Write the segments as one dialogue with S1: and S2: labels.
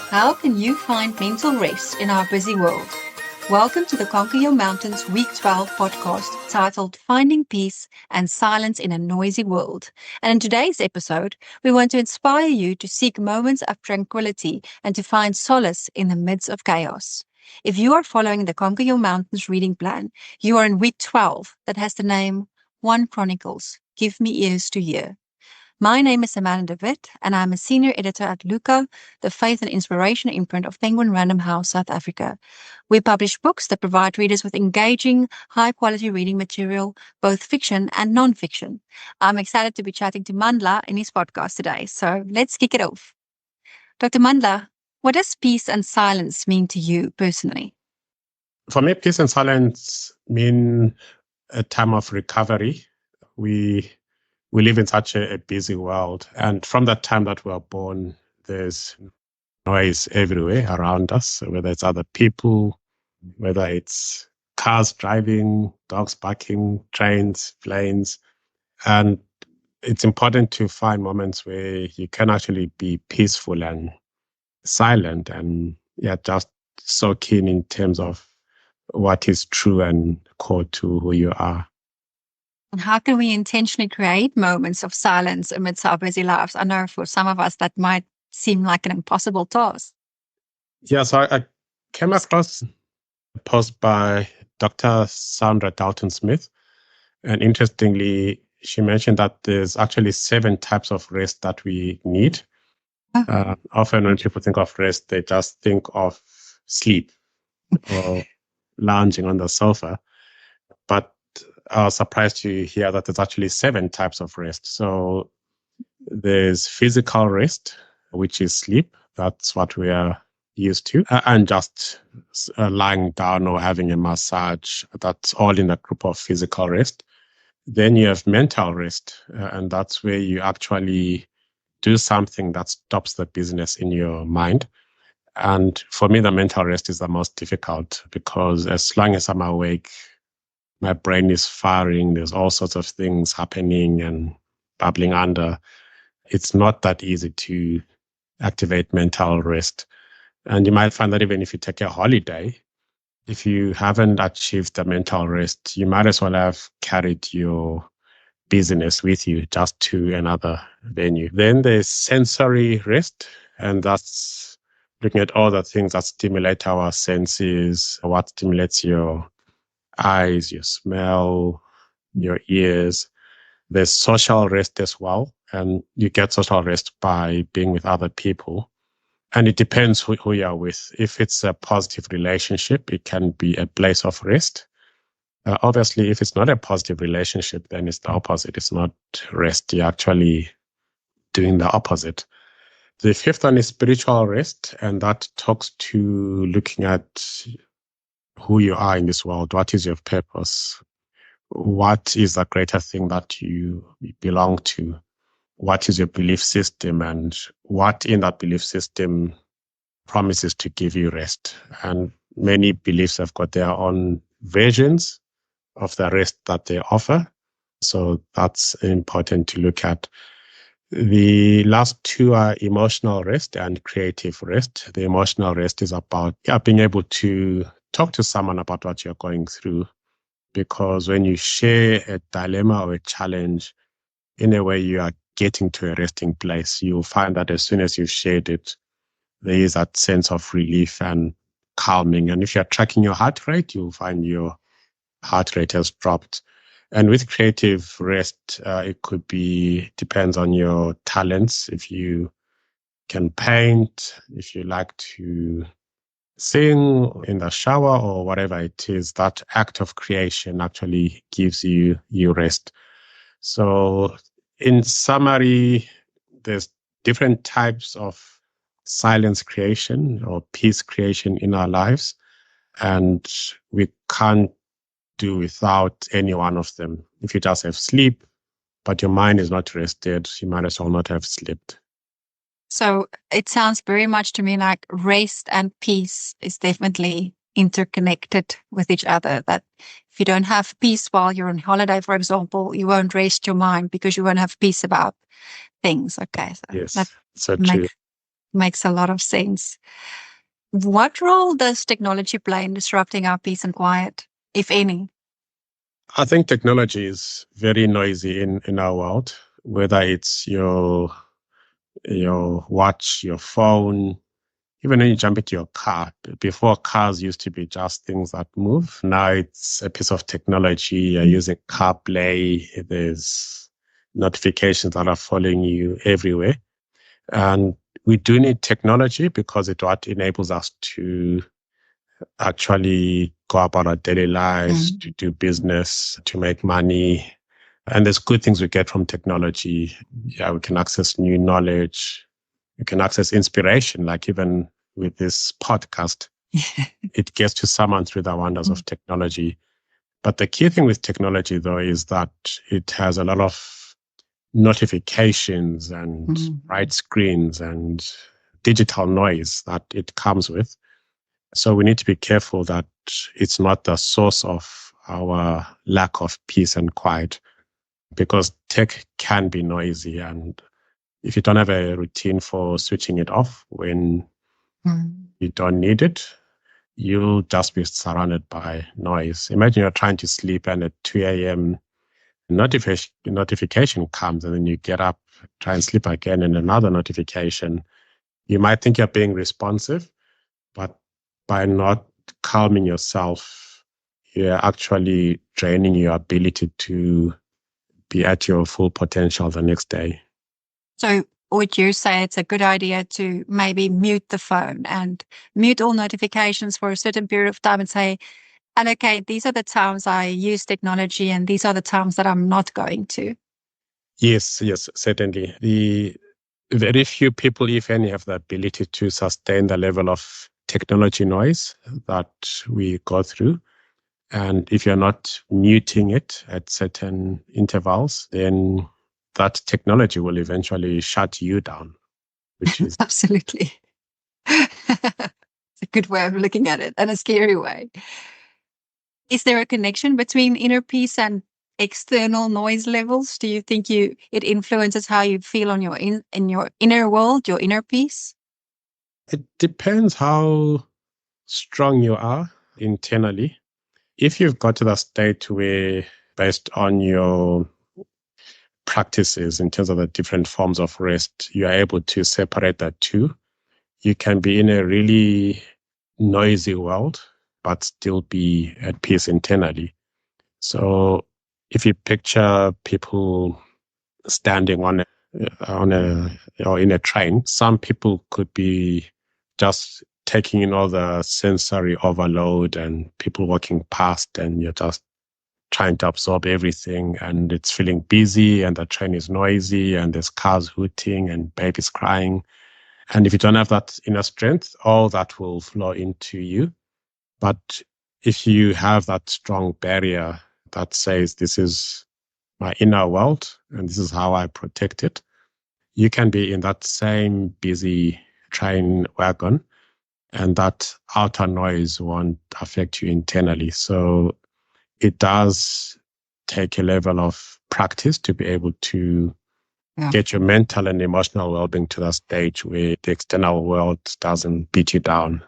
S1: How can you find mental rest in our busy world? Welcome to the Conquer Your Mountains Week 12 podcast titled Finding Peace and Silence in a Noisy World. And in today's episode, we want to inspire you to seek moments of tranquility and to find solace in the midst of chaos. If you are following the Conquer Your Mountains reading plan, you are in week 12 that has the name 1 Chronicles. Give me ears to hear. My name is Amanda de Witt, and I'm a senior editor at LUCA, the faith and inspiration imprint of Penguin Random House, South Africa. We publish books that provide readers with engaging, high-quality reading material, both fiction and non-fiction. I'm excited to be chatting to Mandla in his podcast today, so let's kick it off. Dr. Mandla, what does peace and silence mean to you personally?
S2: For me, peace and silence mean a time of recovery. We live in such a busy world. And from that time that we are born, there's noise everywhere around us, whether it's other people, whether it's cars driving, dogs barking, trains, planes. And it's important to find moments where you can actually be peaceful and silent and just so keen in terms of what is true and core to who you are.
S1: And how can we intentionally create moments of silence amidst our busy lives? I know for some of us that might seem like an impossible task.
S2: Yeah, so I came across a post by Dr. Sandra Dalton Smith. And interestingly, she mentioned that there's actually 7 types of rest that we need. Often when people think of rest, they just think of sleep or lounging on the sofa. But I was surprised to hear that there's actually 7 types of rest. So there's physical rest, which is sleep. That's what we are used to. And just lying down or having a massage. That's all in that group of physical rest. Then you have mental rest. And that's where you actually do something that stops the business in your mind. And for me, the mental rest is the most difficult because as long as I'm awake, my brain is firing. There's all sorts of things happening and bubbling under. It's not that easy to activate mental rest. And you might find that even if you take a holiday, if you haven't achieved the mental rest, you might as well have carried your business with you just to another venue. Then there's sensory rest, and that's looking at all the things that stimulate our senses, what stimulates your eyes, your smell, your ears. There's social rest as well. And you get social rest by being with other people. And it depends who you're with. If it's a positive relationship, it can be a place of rest. Obviously, if it's not a positive relationship, then it's the opposite. It's not rest. You're actually doing the opposite. The 5th one is spiritual rest. And that talks to looking at who you are in this world. What is your purpose? What is the greater thing that you belong to? What is your belief system? And what in that belief system promises to give you rest? And many beliefs have got their own versions of the rest that they offer. So that's important to look at. The last 2 are emotional rest and creative rest. The emotional rest is about being able to talk to someone about what you're going through. Because when you share a dilemma or a challenge, in a way you are getting to a resting place. You'll find that as soon as you've shared it, there is that sense of relief and calming. And if you're tracking your heart rate, you'll find your heart rate has dropped. And with creative rest, it could be, depends on your talents. If you can paint, if you like to sing in the shower or whatever it is, that act of creation actually gives you rest. So in summary, there's different types of silence creation or peace creation in our lives, and we can't do without any one of them. If you just have sleep, but your mind is not rested, you might as well not have slept.
S1: So it sounds very much to me like rest and peace is definitely interconnected with each other. That if you don't have peace while you're on holiday, for example, you won't rest your mind because you won't have peace about things. Okay.
S2: So yes, so true.
S1: Makes a lot of sense. What role does technology play in disrupting our peace and quiet, if any?
S2: I think technology is very noisy in our world, whether it's your watch, your phone, even when you jump into your car. Before, cars used to be just things that move. Now it's a piece of technology. You're using CarPlay. There's notifications that are following you everywhere. And we do need technology because it what enables us to actually go about our daily lives, to do business, to make money. And there's good things we get from technology. Yeah, we can access new knowledge. We can access inspiration, like even with this podcast, it gets to someone through the wonders of technology. But the key thing with technology, though, is that it has a lot of notifications and bright screens and digital noise that it comes with. So we need to be careful that it's not the source of our lack of peace and quiet, because tech can be noisy. And if you don't have a routine for switching it off when you don't need it, you'll just be surrounded by noise. Imagine you're trying to sleep and at 2 a.m. notification comes, and then you get up, try and sleep again, and another notification. You might think you're being responsive, but by not calming yourself, you're actually draining your ability to be at your full potential the next day.
S1: So would you say it's a good idea to maybe mute the phone and mute all notifications for a certain period of time and say, and okay, these are the times I use technology and these are the times that I'm not going to?
S2: Yes, certainly. The very few people, if any, have the ability to sustain the level of technology noise that we go through. And if you're not muting it at certain intervals, then that technology will eventually shut you down, which is
S1: Absolutely. It's a good way of looking at it and a scary way. Is there a connection between inner peace and external noise levels? Do you think it influences how you feel on in your inner world, your inner peace?
S2: it depends how strong you are internally. If you've got to the state where, based on your practices in terms of the different forms of rest, you are able to separate the two, you can be in a really noisy world, but still be at peace internally. So if you picture people standing on a or in a train, some people could be just taking in all the sensory overload and people walking past, and you're just trying to absorb everything, and it's feeling busy, and the train is noisy, and there's cars hooting and babies crying. And if you don't have that inner strength, all that will flow into you. But if you have that strong barrier that says, this is my inner world and this is how I protect it, you can be in that same busy train wagon, and that outer noise won't affect you internally. So it does take a level of practice to be able to get your mental and emotional well-being to that stage where the external world doesn't beat you down.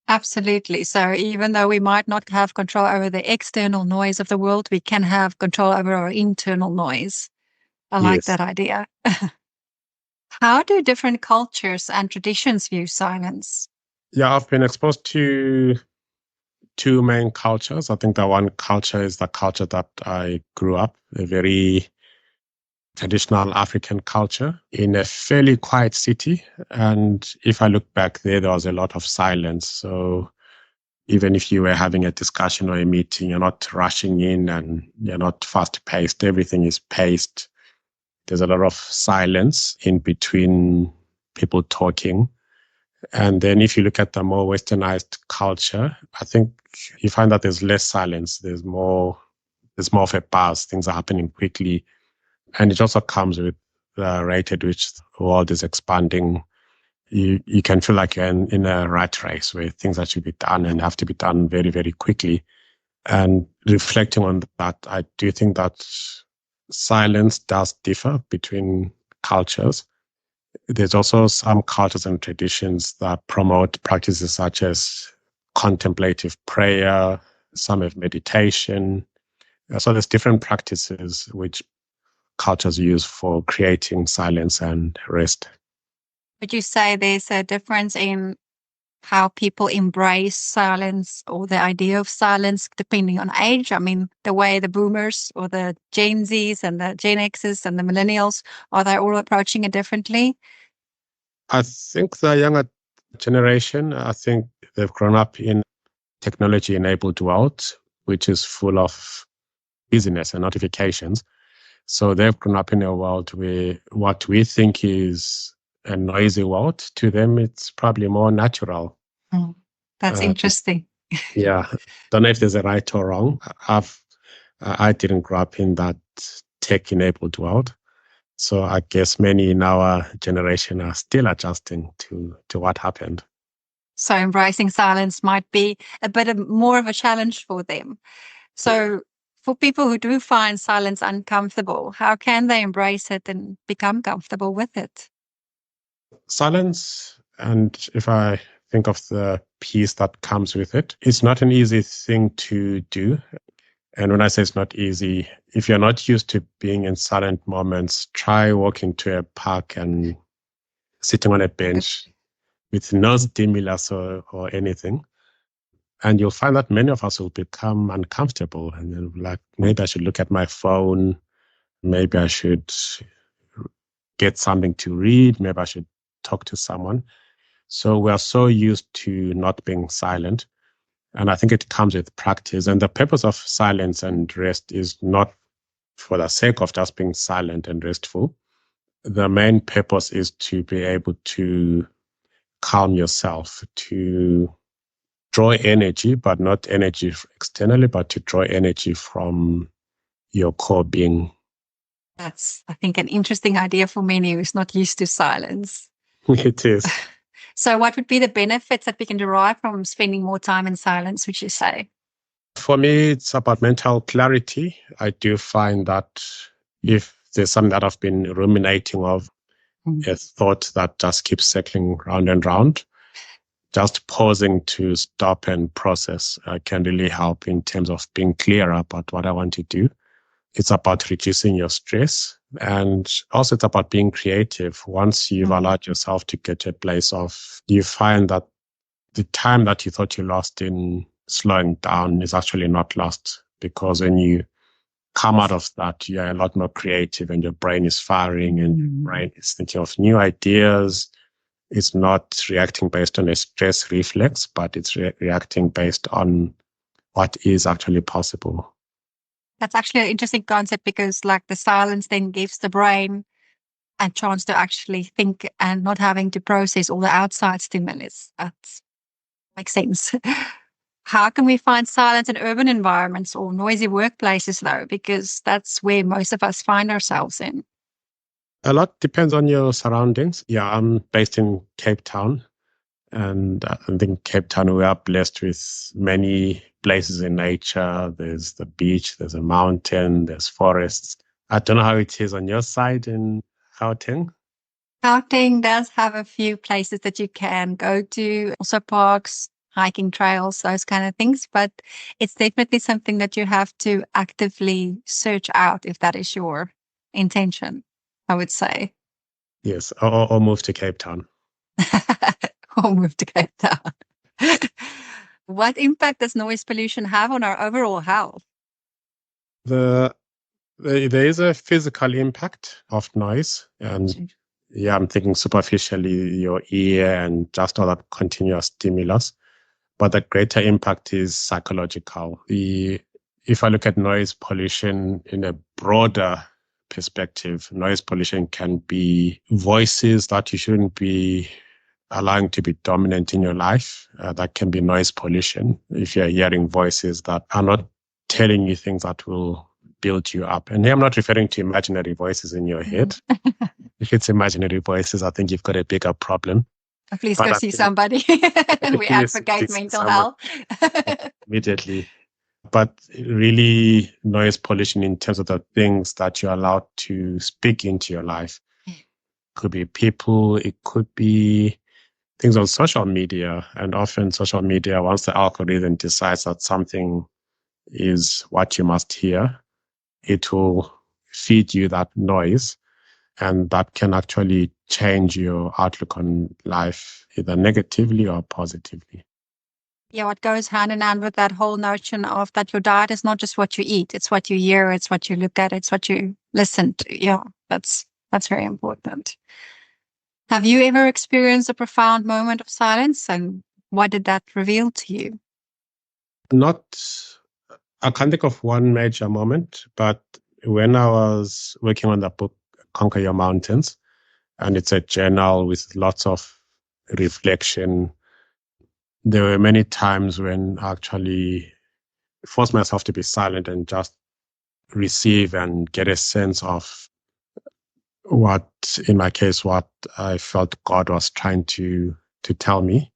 S1: Absolutely. So even though we might not have control over the external noise of the world, we can have control over our internal noise. I like
S2: Yes.
S1: that idea. How do different cultures and traditions view silence?
S2: Yeah, I've been exposed to two main cultures. I think the one culture is the culture that I grew up, a very traditional African culture in a fairly quiet city. And if I look back there was a lot of silence. So even if you were having a discussion or a meeting, you're not rushing in and you're not fast paced. Everything is paced. There's a lot of silence in between people talking. And then if you look at the more westernized culture, I think you find that there's less silence. There's more of a buzz. Things are happening quickly. And it also comes with the rate at which the world is expanding. You can feel like you're in a rat race where things that should be done and have to be done very, very quickly. And reflecting on that, I do think that silence does differ between cultures. There's also some cultures and traditions that promote practices such as contemplative prayer, some have meditation. So there's different practices which cultures use for creating silence and rest.
S1: Would you say there's a difference in how people embrace silence or the idea of silence depending on age? I mean, the way the boomers or the Gen Zs and the Gen Xs and the millennials, are they all approaching it differently?
S2: I think the younger generation, I think they've grown up in technology-enabled world, which is full of busyness and notifications. So they've grown up in a world where what we think is a noisy world, to them, it's probably more natural.
S1: Mm, that's
S2: Uh,
S1: interesting.
S2: yeah, don't know if there's a right or wrong. I didn't grow up in that tech-enabled world. So I guess many in our generation are still adjusting to what happened.
S1: So embracing silence might be a bit more of a challenge for them. So for people who do find silence uncomfortable, how can they embrace it and become comfortable with it?
S2: Silence, and if I think of the peace that comes with it, it's not an easy thing to do. And when I say it's not easy, if you're not used to being in silent moments, try walking to a park and sitting on a bench with no stimulus or anything. And you'll find that many of us will become uncomfortable and then like, maybe I should look at my phone. Maybe I should get something to read. Maybe I should talk to someone. So we are so used to not being silent. And I think it comes with practice. And the purpose of silence and rest is not for the sake of just being silent and restful. The main purpose is to be able to calm yourself, to draw energy, but not energy externally, but to draw energy from your core being.
S1: That's, I think, an interesting idea for many who's not used to silence.
S2: It is.
S1: So, what would be the benefits that we can derive from spending more time in silence, would you say?
S2: For me, it's about mental clarity. I do find that if there's something that I've been ruminating of, a thought that just keeps circling round and round, just pausing to stop and process can really help in terms of being clearer about what I want to do. It's about reducing your stress. And also it's about being creative. Once you've allowed yourself to get to a place of, you find that the time that you thought you lost in slowing down is actually not lost, because when you come out of that, you're a lot more creative and your brain is firing and your brain is thinking of new ideas. It's not reacting based on a stress reflex, but it's reacting based on what is actually possible.
S1: That's actually an interesting concept because, like, the silence then gives the brain a chance to actually think and not having to process all the outside stimulus. That makes sense. How can we find silence in urban environments or noisy workplaces, though? Because that's where most of us find ourselves in.
S2: A lot depends on your surroundings. Yeah, I'm based in Cape Town. And I think Cape Town, we are blessed with many places in nature. There's the beach, there's a mountain, there's forests. I don't know how it is on your side in Gauteng.
S1: Gauteng does have a few places that you can go to, also parks, hiking trails, those kind of things. But it's definitely something that you have to actively search out if that is your intention, I would say.
S2: Yes, or move to Cape Town.
S1: Or move to Cape Town. What impact does noise pollution have on our overall health?
S2: There is a physical impact of noise. And yeah, I'm thinking superficially your ear and just all that continuous stimulus. But the greater impact is psychological. If I look at noise pollution in a broader perspective, noise pollution can be voices that you shouldn't be allowing to be dominant in your life. That can be noise pollution. If you're hearing voices that are not telling you things that will build you up. And here I'm not referring to imaginary voices in your head. If it's imaginary voices, I think you've got a bigger problem.
S1: Please
S2: But
S1: go
S2: I
S1: see
S2: think
S1: somebody. We
S2: please
S1: advocate
S2: see
S1: mental
S2: someone
S1: health.
S2: immediately. But really, noise pollution in terms of the things that you're allowed to speak into your life. could be people, it could be things on social media. And often social media, once the algorithm decides that something is what you must hear, it will feed you that noise. And that can actually change your outlook on life, either negatively or positively.
S1: Yeah, what goes hand in hand with that whole notion of that your diet is not just what you eat, it's what you hear, it's what you look at, it's what you listen to. Yeah, that's very important. Have you ever experienced a profound moment of silence, and what did that reveal to you?
S2: Not, I can't think of one major moment, but when I was working on the book, Conquer Your Mountains, and it's a journal with lots of reflection, there were many times when I actually forced myself to be silent and just receive and get a sense of what, in my case, what I felt God was trying to tell me.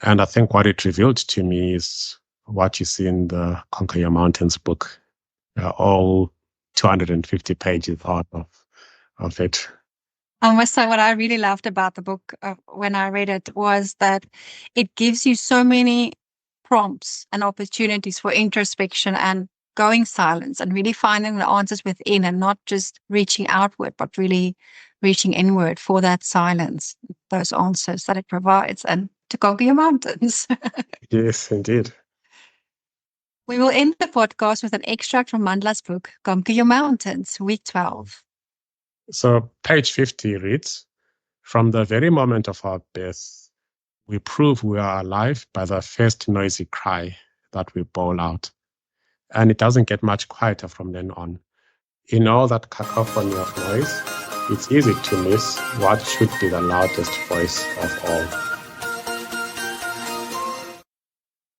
S2: And I think what it revealed to me is what you see in the Conquer Your Mountains book, all 250 pages out of it.
S1: I must say, what I really loved about the book when I read it was that it gives you so many prompts and opportunities for introspection and going silence and really finding the answers within and not just reaching outward, but really reaching inward for that silence, those answers that it provides, and to conquer your mountains.
S2: Yes, indeed.
S1: We will end the podcast with an extract from Mandla's book, Conquer Your Mountains, week 12.
S2: So page 50 reads, "From the very moment of our birth, we prove we are alive by the first noisy cry that we bawl out. And it doesn't get much quieter from then on. In all that cacophony of noise, it's easy to miss what should be the loudest voice of all."